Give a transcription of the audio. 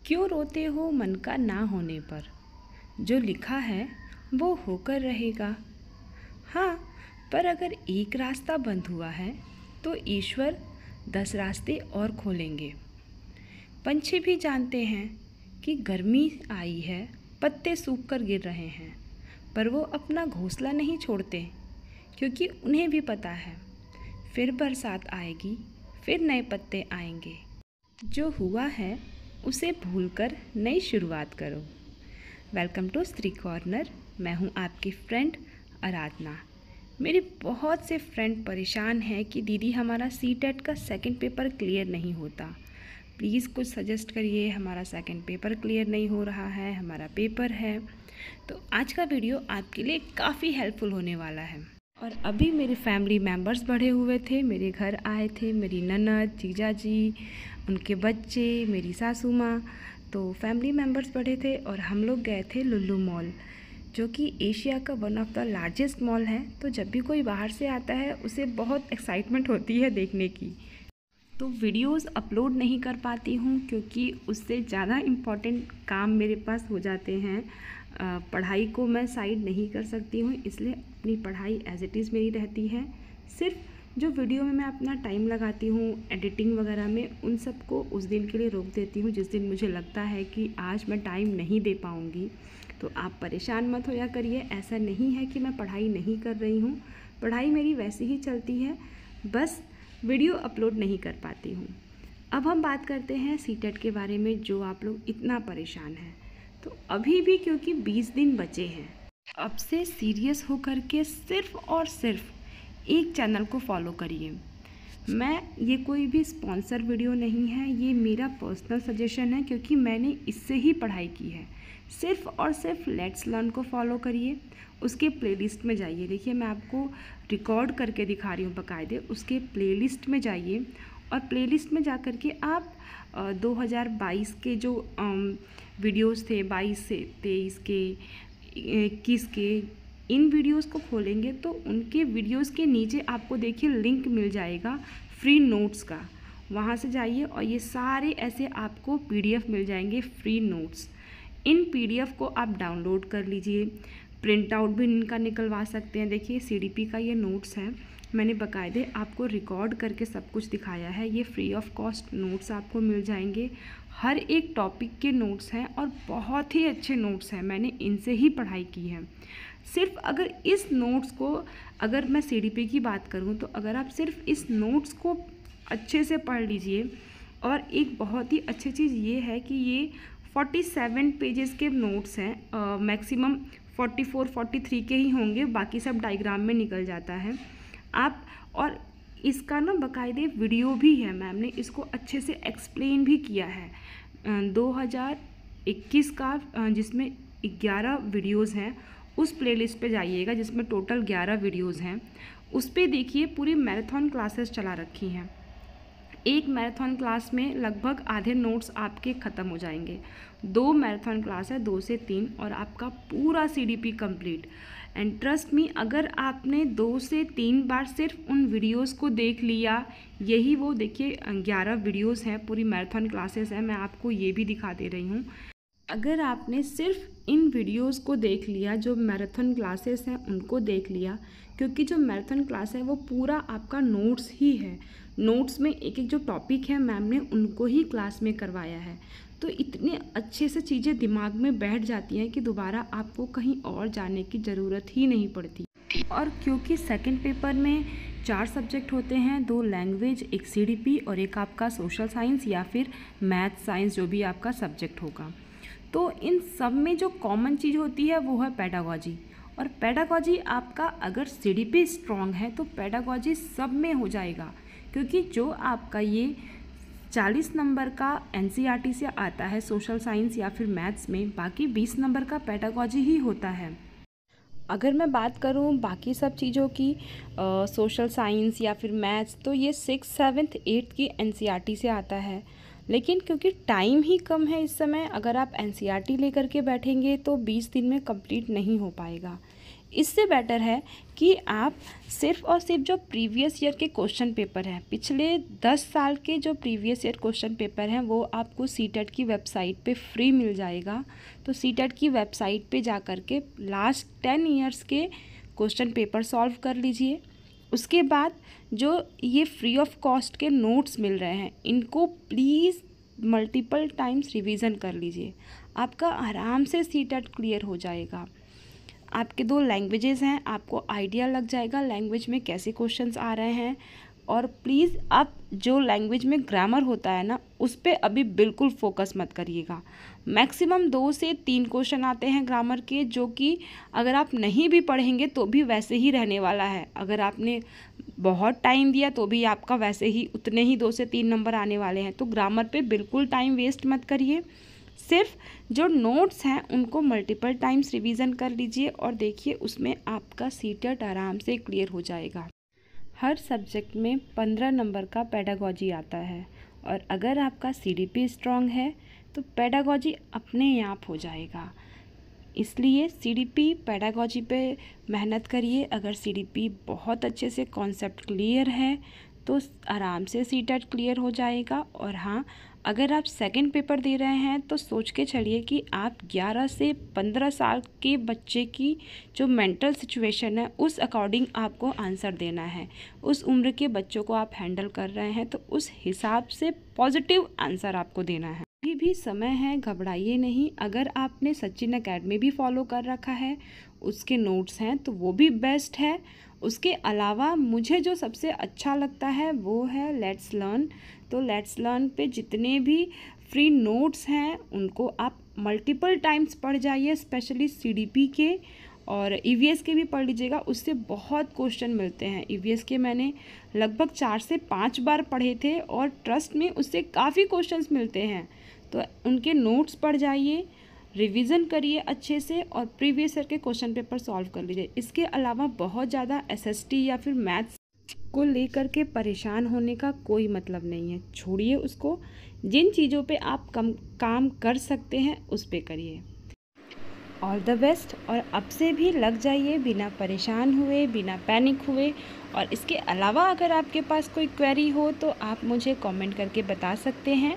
क्यों रोते हो मन का ना होने पर? जो लिखा है वो होकर रहेगा। हाँ, पर अगर एक रास्ता बंद हुआ है तो ईश्वर 10 रास्ते और खोलेंगे। पंछी भी जानते हैं कि गर्मी आई है, पत्ते सूख कर गिर रहे हैं, पर वो अपना घोंसला नहीं छोड़ते, क्योंकि उन्हें भी पता है फिर बरसात आएगी, फिर नए पत्ते आएंगे। जो हुआ है उसे भूलकर नई शुरुआत करो। वेलकम टू स्त्री कॉर्नर। मैं हूँ आपकी फ्रेंड आराधना। मेरे बहुत से फ्रेंड परेशान हैं कि दीदी हमारा सीटेट का सेकंड पेपर क्लियर नहीं होता। प्लीज़ कुछ सजेस्ट करिए, हमारा सेकंड पेपर क्लियर नहीं हो रहा है, हमारा पेपर है। तो आज का वीडियो आपके लिए काफ़ी हेल्पफुल होने वाला है। और अभी मेरे फैमिली मेम्बर्स बढ़े हुए थे, मेरे घर आए थे मेरी ननद, जीजा जी, उनके बच्चे, मेरी सासू माँ। तो फैमिली मेम्बर्स बढ़े थे और हम लोग गए थे लुल्लू मॉल, जो कि एशिया का one of the largest mall है। तो जब भी कोई बाहर से आता है उसे बहुत एक्साइटमेंट होती है देखने की। तो वीडियोस अपलोड नहीं कर पाती हूँ क्योंकि उससे ज़्यादा इम्पॉर्टेंट काम मेरे पास हो जाते हैं। पढ़ाई को मैं साइड नहीं कर सकती हूँ, इसलिए अपनी पढ़ाई एज इट इज़ मेरी रहती है। सिर्फ जो वीडियो में मैं अपना टाइम लगाती हूँ एडिटिंग वगैरह में, उन सब को उस दिन के लिए रोक देती हूँ जिस दिन मुझे लगता है कि आज मैं टाइम नहीं दे पाऊँगी। तो आप परेशान मत होया करिए, ऐसा नहीं है कि मैं पढ़ाई नहीं कर रही हूँ, पढ़ाई मेरी वैसे ही चलती है, बस वीडियो अपलोड नहीं कर पाती हूँ। अब हम बात करते हैं सीटेट के बारे में, जो आप लोग इतना परेशान हैं। तो अभी भी क्योंकि 20 दिन बचे हैं, अब से सीरियस होकर के सिर्फ और सिर्फ एक चैनल को फॉलो करिए। मैं ये कोई भी स्पॉन्सर वीडियो नहीं है, ये मेरा पर्सनल सजेशन है क्योंकि मैंने इससे ही पढ़ाई की है। सिर्फ और सिर्फ लेट्स लर्न को फॉलो करिए, उसके प्लेलिस्ट में जाइए। देखिए मैं आपको रिकॉर्ड करके दिखा रही हूँ बकायदे, उसके प्लेलिस्ट में जाइए और प्लेलिस्ट में जा कर के आप 2022 के जो वीडियोस थे, 22 से 23 के, 21 के, इन वीडियोस को खोलेंगे तो उनके वीडियोस के नीचे आपको देखिए लिंक मिल जाएगा फ्री नोट्स का। वहाँ से जाइए और ये सारे ऐसे आपको PDF मिल जाएंगे, फ्री नोट्स। इन PDF को आप डाउनलोड कर लीजिए, प्रिंट आउट भी इनका निकलवा सकते हैं। देखिए CDP का ये नोट्स है, मैंने बाकायदे आपको रिकॉर्ड करके सब कुछ दिखाया है। ये फ्री ऑफ कॉस्ट नोट्स आपको मिल जाएंगे, हर एक टॉपिक के नोट्स हैं और बहुत ही अच्छे नोट्स हैं, मैंने इनसे ही पढ़ाई की है। सिर्फ अगर इस नोट्स को, अगर मैं CDP की बात करूं तो अगर आप सिर्फ इस नोट्स को अच्छे से पढ़ लीजिए, और एक बहुत ही अच्छी चीज़ ये है कि ये 47 पेजेस के नोट्स हैं, मैक्सिमम 44-43 के ही होंगे, बाकी सब डायग्राम में निकल जाता है आप। और इसका ना बाकायदे वीडियो भी है, मैम ने इसको अच्छे से एक्सप्लेन भी किया है 2021 का, जिसमें 11 वीडियोज़ हैं। उस प्लेलिस्ट पे जाइएगा जिसमें टोटल 11 वीडियोज़ हैं, उस पे देखिए पूरी मैराथन क्लासेस चला रखी हैं। एक मैराथन क्लास में लगभग आधे नोट्स आपके ख़त्म हो जाएंगे। 2 मैराथन क्लास है, 2 से 3, और आपका पूरा CDP complete. And trust me, अगर आपने 2 से 3 बार सिर्फ उन वीडियोस को देख लिया, यही वो देखिए 11 वीडियोस हैं, पूरी मैराथन क्लासेस हैं, मैं आपको ये भी दिखा दे रही हूँ। अगर आपने सिर्फ इन वीडियोस को देख लिया, जो मैराथन क्लासेस हैं उनको देख लिया, क्योंकि जो मैराथन क्लास है वो पूरा आपका नोट्स ही है, नोट्स में एक एक जो टॉपिक है मैम ने उनको ही क्लास में करवाया है, तो इतने अच्छे से चीज़ें दिमाग में बैठ जाती हैं कि दोबारा आपको कहीं और जाने की ज़रूरत ही नहीं पड़ती। और क्योंकि सेकंड पेपर में 4 सब्जेक्ट होते हैं, 2 लैंग्वेज, एक CDP और एक आपका सोशल साइंस या फिर मैथ साइंस, जो भी आपका सब्जेक्ट होगा। तो इन सब में जो कॉमन चीज़ होती है वो है पेडागॉजी। और पेडागॉजी आपका अगर CDP स्ट्रॉन्ग है तो पेडागॉजी सब में हो जाएगा, क्योंकि जो आपका ये 40 नंबर का NCERT से आता है सोशल साइंस या फिर मैथ्स में, बाकी 20 नंबर का पेडागॉजी ही होता है। अगर मैं बात करूं बाकी सब चीज़ों की, सोशल साइंस या फिर मैथ्स, तो ये 6th, 7th, 8th की NCERT से आता है। लेकिन क्योंकि टाइम ही कम है इस समय, अगर आप NCERT लेकर के बैठेंगे तो 20 दिन में कंप्लीट नहीं हो पाएगा। इससे बेटर है कि आप सिर्फ और सिर्फ जो प्रीवियस ईयर के क्वेश्चन पेपर हैं, पिछले 10 साल के जो प्रीवियस ईयर क्वेश्चन पेपर हैं, वो आपको सीटेट की वेबसाइट पे फ्री मिल जाएगा। तो सीटेट की वेबसाइट पे जा कर के लास्ट 10 ईयर्स के क्वेश्चन पेपर सॉल्व कर लीजिए। उसके बाद जो ये फ्री ऑफ कॉस्ट के नोट्स मिल रहे हैं, इनको प्लीज़ मल्टीपल टाइम्स रिवीजन कर लीजिए। आपका आराम से सीटेट क्लियर हो जाएगा। आपके 2 लैंग्वेजेस हैं, आपको आइडिया लग जाएगा लैंग्वेज में कैसे क्वेश्चंस आ रहे हैं। और प्लीज़ आप जो लैंग्वेज में ग्रामर होता है ना, उस पर अभी बिल्कुल फोकस मत करिएगा। मैक्सिमम 2 से 3 क्वेश्चन आते हैं ग्रामर के, जो कि अगर आप नहीं भी पढ़ेंगे तो भी वैसे ही रहने वाला है। अगर आपने बहुत टाइम दिया तो भी आपका वैसे ही उतने ही 2 से 3 नंबर आने वाले हैं। तो ग्रामर पे बिल्कुल टाइम वेस्ट मत करिए। सिर्फ जो नोट्स हैं उनको मल्टीपल टाइम्स रिवीजन कर लीजिए और देखिए उसमें आपका सीटेट आराम से क्लियर हो जाएगा। हर सब्जेक्ट में 15 नंबर का पेडागॉजी आता है और अगर आपका सीडीपी स्ट्रांग है तो पेडागॉजी अपने आप हो जाएगा। इसलिए सीडीपी पेडागॉजी पे मेहनत करिए। अगर सीडीपी बहुत अच्छे से कॉन्सेप्ट क्लियर है तो आराम से सीटेट क्लियर हो जाएगा। और हाँ, अगर आप सेकंड पेपर दे रहे हैं तो सोच के चलिए कि आप 11 से 15 साल के बच्चे की जो मेंटल सिचुएशन है उस अकॉर्डिंग आपको आंसर देना है। उस उम्र के बच्चों को आप हैंडल कर रहे हैं तो उस हिसाब से पॉजिटिव आंसर आपको देना है। अभी भी समय है, घबराइए नहीं। अगर आपने सचिन एकेडमी भी फॉलो कर रखा है, उसके नोट्स हैं तो वो भी बेस्ट है। उसके अलावा मुझे जो सबसे अच्छा लगता है वो है लेट्स लर्न। तो लेट्स लर्न पे जितने भी फ्री नोट्स हैं उनको आप मल्टीपल टाइम्स पढ़ जाइए, स्पेशली सीडीपी के और ईवीएस के भी पढ़ लीजिएगा। उससे बहुत क्वेश्चन मिलते हैं। ईवीएस के मैंने लगभग 4 से 5 बार पढ़े थे और ट्रस्ट में उससे काफ़ी क्वेश्चंस मिलते हैं। तो उनके नोट्स पढ़ जाइए, रिवीजन करिए अच्छे से और प्रीवियस ईयर के क्वेश्चन पेपर सॉल्व कर लीजिए। इसके अलावा बहुत ज़्यादा एसएसटी या फिर मैथ्स को लेकर के परेशान होने का कोई मतलब नहीं है। छोड़िए उसको। जिन चीज़ों पे आप काम कर सकते हैं उस पे करिए। All the best. और अब से भी लग जाइए बिना परेशान हुए, बिना पैनिक हुए। और इसके अलावा अगर आपके पास कोई क्वेरी हो तो आप मुझे कमेंट करके बता सकते हैं।